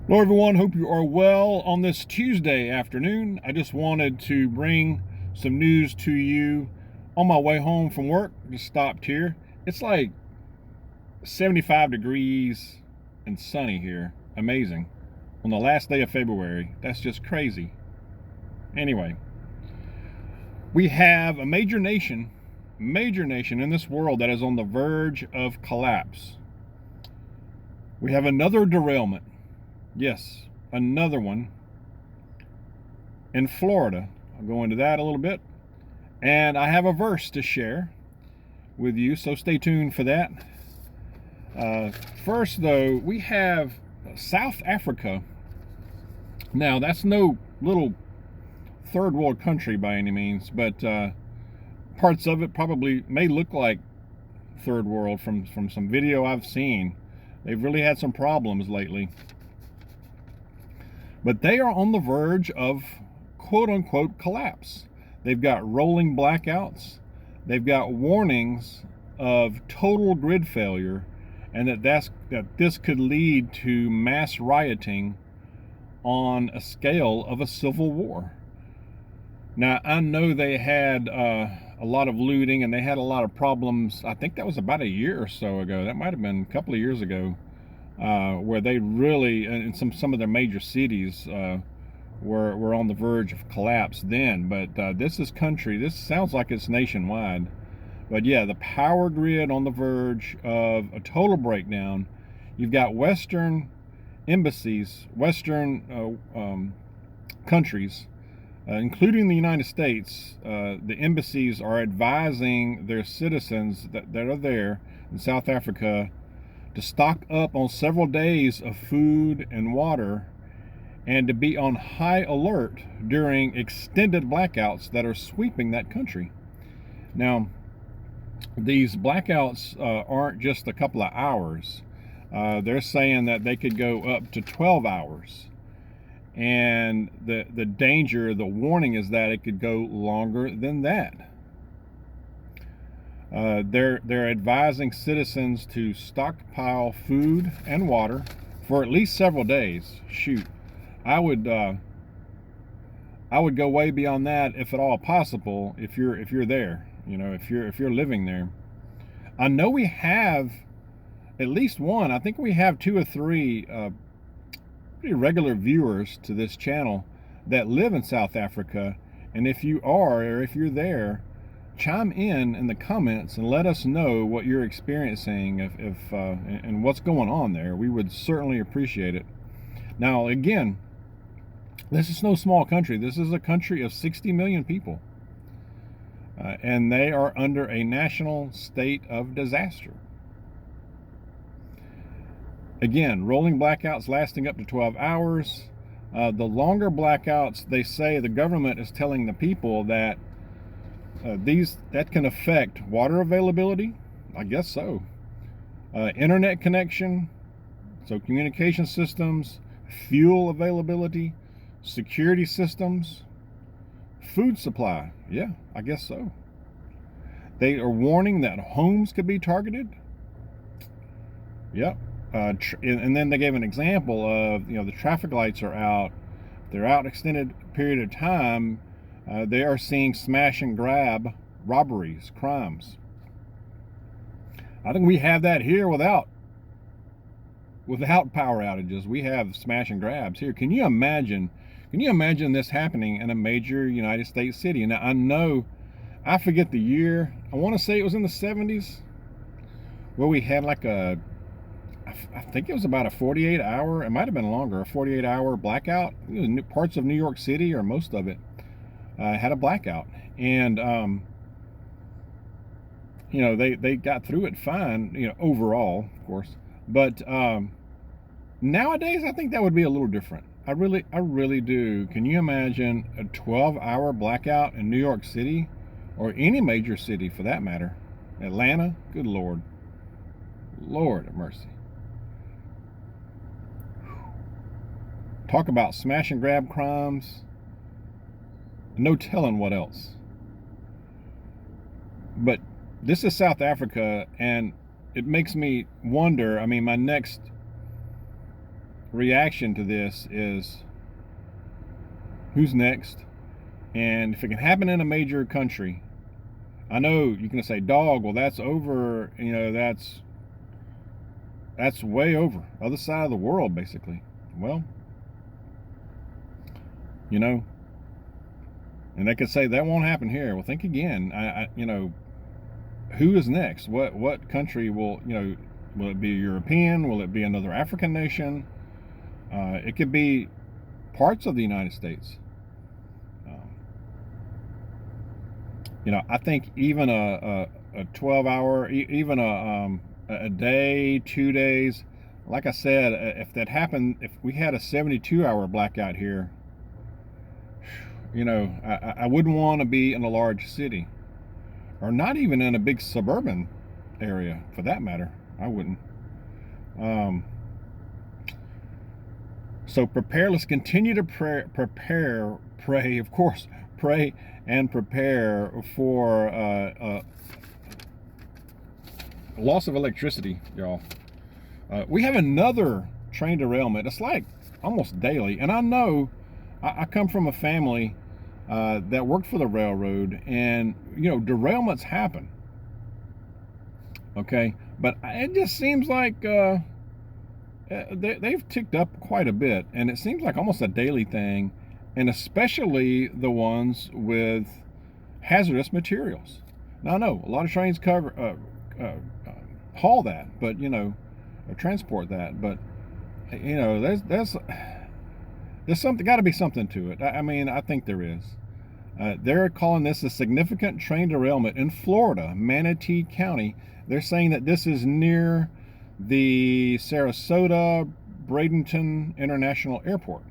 Hello everyone, hope you are well on this Tuesday afternoon. I just wanted to bring some news to you on my way home from work. Just stopped here. It's like 75 degrees and sunny here. Amazing. On the last day of February. That's just crazy. Anyway, we have a major nation in this world that is on the verge of collapse. We have another derailment. Yes, another one in Florida. I'll go into that a little bit. And I have a verse to share with you, so stay tuned for that. First, though, we have South Africa. Now, that's no little third world country by any means, but parts of it probably may look like third world from some video I've seen. They've really had some problems lately. But they are on the verge of quote-unquote collapse. They've got rolling blackouts. They've got warnings of total grid failure, and that this could lead to mass rioting on a scale of a civil war. Now, I know they had a lot of looting and they had a lot of problems. I think that was about a year or so ago. That might have been a couple of years ago. Where they really, in some of their major cities, were on the verge of collapse then. But this sounds like it's nationwide. But yeah, the power grid on the verge of a total breakdown. You've got Western embassies, Western countries, including the United States. The embassies are advising their citizens that are there in South Africa to stock up on several days of food and water, and to be on high alert during extended blackouts that are sweeping that country. Now, these blackouts aren't just a couple of hours. They're saying that they could go up to 12 hours. And the danger, the warning is that it could go longer than that. They're advising citizens to stockpile food and water for at least several days. Shoot, I would go way beyond that if at all possible. If you're there, if you're living there. I know we have at least one. I think we have two or three pretty regular viewers to this channel that live in South Africa. And if you are, or if you're there, chime in the comments and let us know what you're experiencing and what's going on there. We would certainly appreciate it. Now, again, this is no small country. This is a country of 60 million people. And they are under a national state of disaster. Again, rolling blackouts lasting up to 12 hours. The longer blackouts, they say the government is telling the people that that can affect water availability. I guess so. Internet connection, so communication systems, fuel availability, security systems, food supply. Yeah, I guess so. They are warning that homes could be targeted. Yep. And then they gave an example of, the traffic lights are out. They're out extended period of time. They are seeing smash and grab robberies, crimes. I think we have that here without power outages. We have smash and grabs here. Can you imagine this happening in a major United States city? Now, I forget the year. I want to say it was in the 70s, where we had I think it was about a 48-hour, it might have been longer, a 48-hour blackout. Parts of New York City, or most of it, had a blackout. And they got through it fine, overall, of course. But nowadays, I think that would be a little different. I really do. Can you imagine a 12-hour blackout in New York City, or any major city for that matter? Atlanta? Good Lord. Lord have mercy. Talk about smash and grab crimes. No telling what else. But this is South Africa, and it makes me wonder. I mean, my next reaction to this is, who's next? And if it can happen in a major country, I know you can say, dog, well, that's over, that's way over, other side of the world, basically. Well, and they could say that won't happen here. Well, think again. Who is next? What country will it be European? Will it be another African nation? It could be parts of the United States. I think even a 12-hour, even a day, 2 days, like I said, if that happened, if we had a 72-hour blackout here, I wouldn't want to be in a large city, or not even in a big suburban area for that matter. I wouldn't. So prepare. Let's continue to pray, of course, pray and prepare for loss of electricity, y'all. We have another train derailment. It's like almost daily, and I know I come from a family that worked for the railroad, and derailments happen. Okay, but it just seems like they've ticked up quite a bit, and it seems like almost a daily thing, and especially the ones with hazardous materials. Now I know a lot of trains haul that, but or transport that, but there's something, got to be something to it. I think there is. They're calling this a significant train derailment in Florida, Manatee County. They're saying that this is near the Sarasota Bradenton International Airport.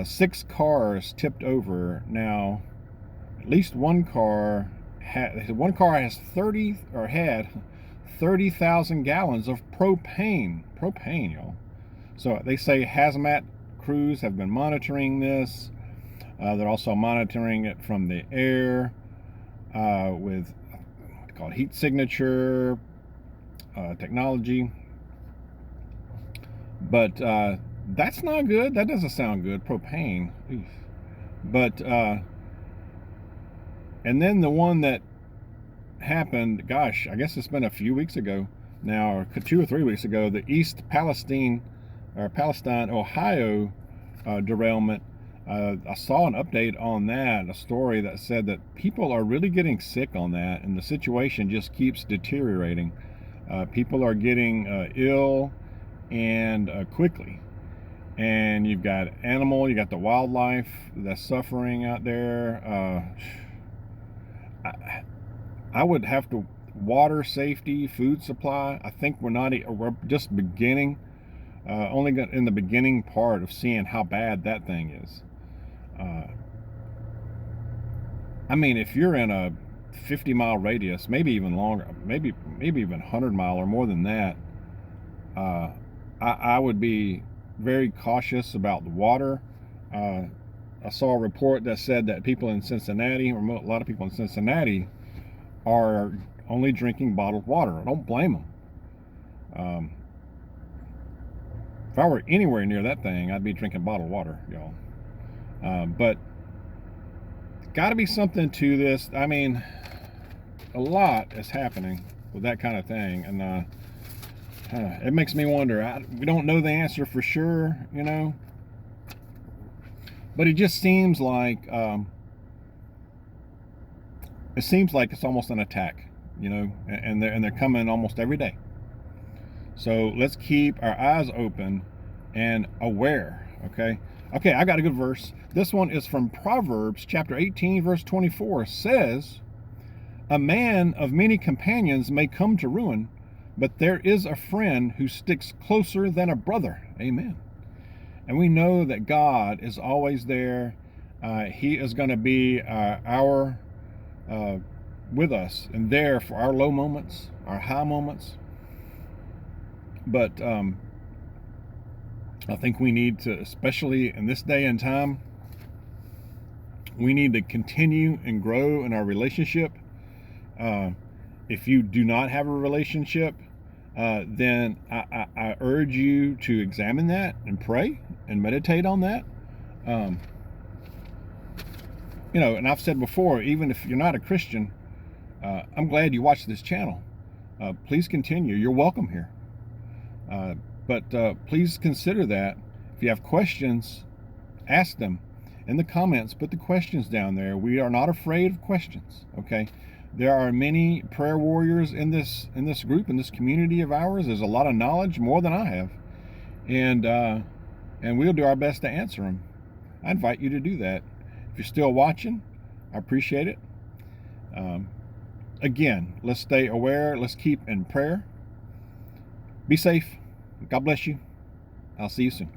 6 cars tipped over. Now, at least one car has 30,000 gallons of propane, y'all. So they say hazmat crews have been monitoring this. They're also monitoring it from the air with what's called heat signature technology. But that's not good. That doesn't sound good. Propane. Oof. But and then the one that happened, gosh, I guess it's been a few weeks ago now, or 2 or 3 weeks ago, the East Palestine, Ohio derailment. I saw an update on that, a story that said that people are really getting sick on that, and the situation just keeps deteriorating. People are getting ill, and quickly. And you've got you got the wildlife that's suffering out there. I would have to, water safety, food supply. I think we're just beginning, only in the beginning part of seeing how bad that thing is. If you're in a 50-mile radius, maybe even longer, maybe even 100-mile or more than that, I would be very cautious about the water. I saw a report that said that people in Cincinnati, or a lot of people in Cincinnati, are only drinking bottled water. I don't blame them. If I were anywhere near that thing, I'd be drinking bottled water, y'all. But got to be something to this. A lot is happening with that kind of thing, and it makes me wonder. We don't know the answer for sure, but it just seems like it's almost an attack, and they're coming almost every day. So let's keep our eyes open and aware. Okay, I got a good verse. This one is from Proverbs chapter 18, verse 24. It says, "A man of many companions may come to ruin, but there is a friend who sticks closer than a brother." Amen. And we know that God is always there. He is going to be with us and there for our low moments, our high moments. But I think we need to, especially in this day and time, we need to continue and grow in our relationship. If you do not have a relationship, then I urge you to examine that and pray and meditate on that. And I've said before, even if you're not a Christian, I'm glad you watch this channel. Please continue. You're welcome here. But please consider that. If you have questions, ask them in the comments. Put the questions down there. We are not afraid of questions. Okay. There are many prayer warriors in this group, in this community of ours. There's a lot of knowledge, more than I have, and we'll do our best to answer them. I invite you to do that. If you're still watching, I appreciate it. Again, let's stay aware. Let's keep in prayer. Be safe. God bless you. I'll see you soon.